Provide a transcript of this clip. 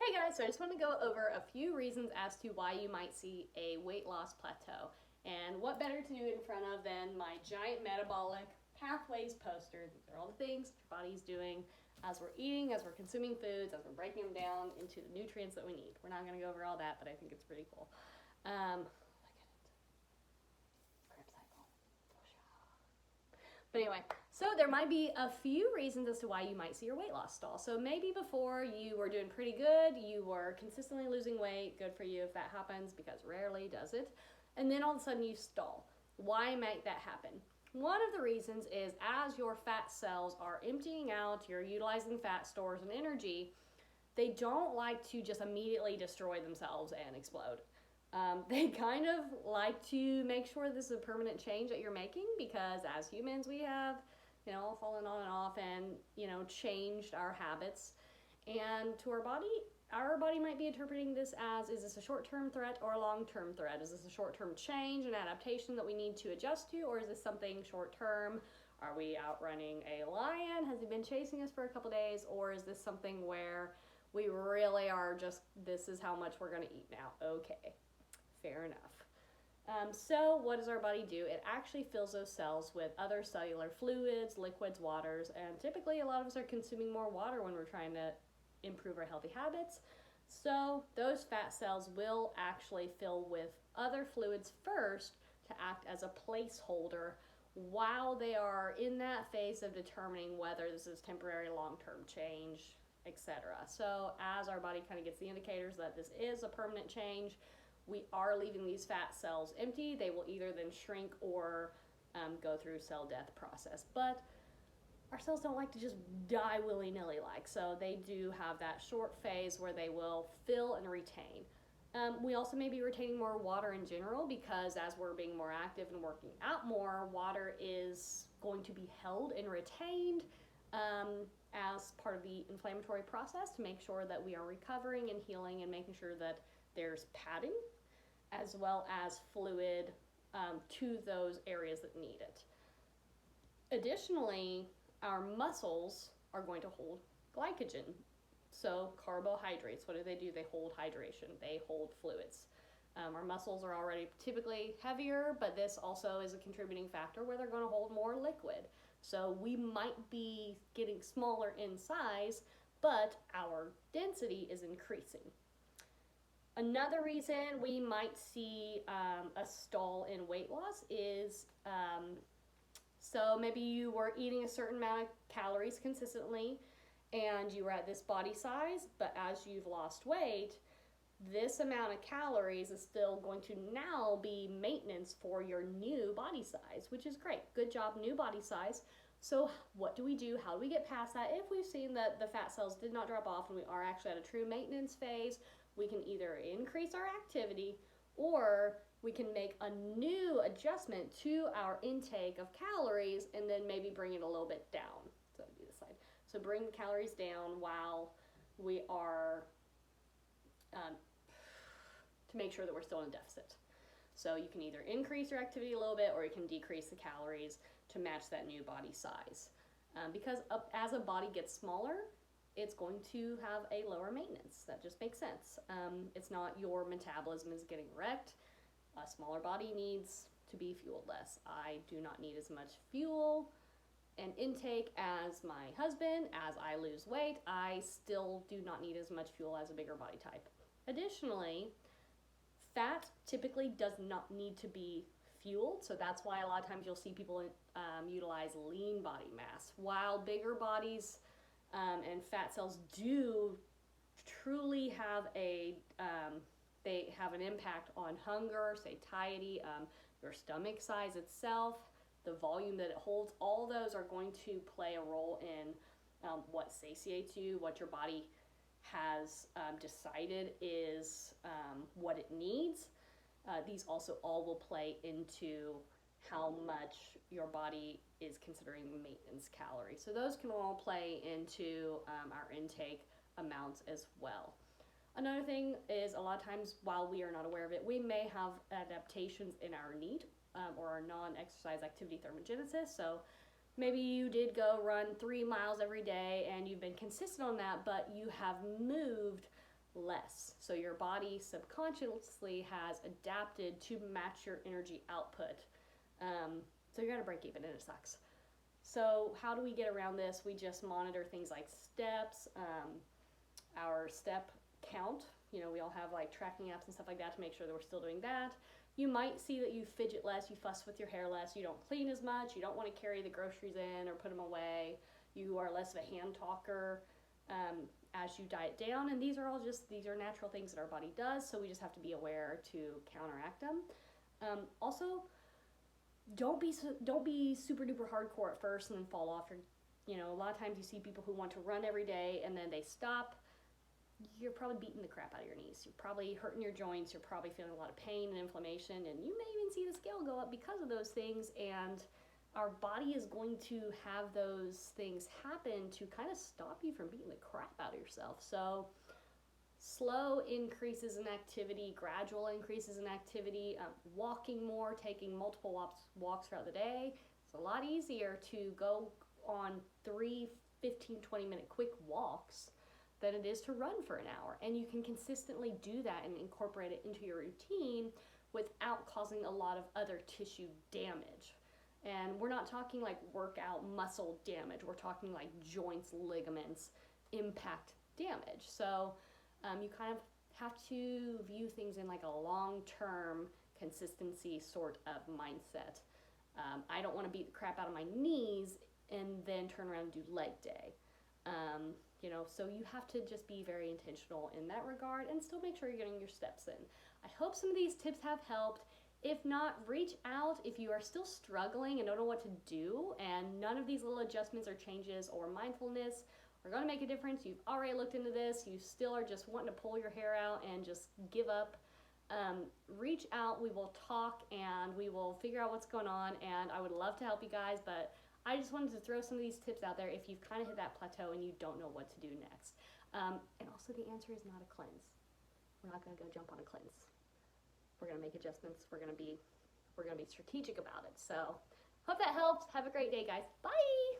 Hey guys, so I just want to go over a few reasons as to why you might see a weight loss plateau. And what better to do in front of than my giant metabolic pathways poster. These are all the things your body's doing as we're eating, as we're consuming foods, as we're breaking them down into the nutrients that we need. We're not going to go over all that, but I think it's pretty cool. But anyway, so there might be a few reasons as to why you might see your weight loss stall. So maybe before you were doing pretty good, you were consistently losing weight, good for you if that happens, because rarely does it. And then all of a sudden you stall. Why might that happen? One of the reasons is as your fat cells are emptying out, you're utilizing fat stores and energy, they don't like to just immediately destroy themselves and explode. They kind of like to make sure this is a permanent change that you're making, because as humans we have, all fallen on and off and, changed our habits. And to our body might be interpreting this as, is this a short-term threat or a long-term threat? Is this a short-term change, an adaptation that we need to adjust to, or is this something short-term? Are we outrunning a lion? Has he been chasing us for a couple days? Or is this something where we really are just, this is how much we're going to eat now? Okay. Fair enough. So what does our body do? It actually fills those cells with other cellular fluids, liquids, waters, and typically a lot of us are consuming more water when we're trying to improve our healthy habits. So those fat cells will actually fill with other fluids first to act as a placeholder while they are in that phase of determining whether this is temporary, long-term change, etc. So as our body kind of gets the indicators that this is a permanent change, we are leaving these fat cells empty. They will either then shrink or go through cell death process. But our cells don't like to just die willy-nilly so they do have that short phase where they will fill and retain. We also may be retaining more water in general, because as we're being more active and working out more, water is going to be held and retained as part of the inflammatory process to make sure that we are recovering and healing and making sure that there's padding as well as fluid to those areas that need it. Additionally, our muscles are going to hold glycogen. So carbohydrates, what do? They hold hydration, they hold fluids. Our muscles are already typically heavier, but this also is a contributing factor where they're going to hold more liquid. So we might be getting smaller in size, but our density is increasing. Another reason we might see a stall in weight loss is, so maybe you were eating a certain amount of calories consistently and you were at this body size, but as you've lost weight, this amount of calories is still going to now be maintenance for your new body size, which is great. Good job, new body size. So what do we do? How do we get past that? If we've seen that the fat cells did not drop off and we are actually at a true maintenance phase, we can either increase our activity or we can make a new adjustment to our intake of calories and then maybe bring it a little bit down. So that'd be this side. So bring the calories down while we are, to make sure that we're still in a deficit. So you can either increase your activity a little bit or you can decrease the calories to match that new body size. Because as a body gets smaller, it's going to have a lower maintenance. That just makes sense. It's not your metabolism is getting wrecked. A smaller body needs to be fueled less. I do not need as much fuel and intake as my husband. As I lose weight, I still do not need as much fuel as a bigger body type. Additionally, fat typically does not need to be fueled, so that's why a lot of times you'll see people utilize lean body mass, while bigger bodies and fat cells do truly have they have an impact on hunger, satiety, your stomach size itself, the volume that it holds. All those are going to play a role in what satiates you, what your body has decided is what it needs. These also all will play into how much your body is considering maintenance calories. So those can all play into our intake amounts as well. Another thing is, a lot of times while we are not aware of it, we may have adaptations in our NEAT or our non-exercise activity thermogenesis. So maybe you did go run 3 miles every day and you've been consistent on that, but you have moved less. So your body subconsciously has adapted to match your energy output. So you're at a break even and it sucks. So how do we get around this? We just monitor things like steps, our step count. You know, we all have like tracking apps and stuff like that to make sure that we're still doing that. You might see that you fidget less, you fuss with your hair less, you don't clean as much, you don't want to carry the groceries in or put them away, you are less of a hand talker as you diet down, and these are natural things that our body does, so we just have to be aware to counteract them. Also, don't be super duper hardcore at first and then fall off. You know, a lot of times you see people who want to run every day and then they stop. You're probably beating the crap out of your knees. You're probably hurting your joints. You're probably feeling a lot of pain and inflammation, and you may even see the scale go up because of those things. And our body is going to have those things happen to kind of stop you from beating the crap out of yourself. So slow increases in activity, gradual increases in activity, walking more, taking multiple walks throughout the day. It's a lot easier to go on 3 15-20-minute quick walks than it is to run for an hour. And you can consistently do that and incorporate it into your routine without causing a lot of other tissue damage. And we're not talking like workout muscle damage. We're talking like joints, ligaments, impact damage. So you kind of have to view things in like a long-term consistency sort of mindset. I don't want to beat the crap out of my knees and then turn around and do leg day. You know, so you have to just be very intentional in that regard and still make sure you're getting your steps in. I hope some of these tips have helped. If not, reach out if you are still struggling and don't know what to do, and none of these little adjustments or changes or mindfulness are going to make a difference. You've already looked into this. You still are just wanting to pull your hair out and just give up. Reach out. We will talk and we will figure out what's going on, and I would love to help you guys, but I just wanted to throw some of these tips out there if you've kind of hit that plateau and you don't know what to do next. And also the answer is not a cleanse. We're not going to go jump on a cleanse. We're going to make adjustments. We're going to be strategic about it. So hope that helps. Have a great day, guys. Bye.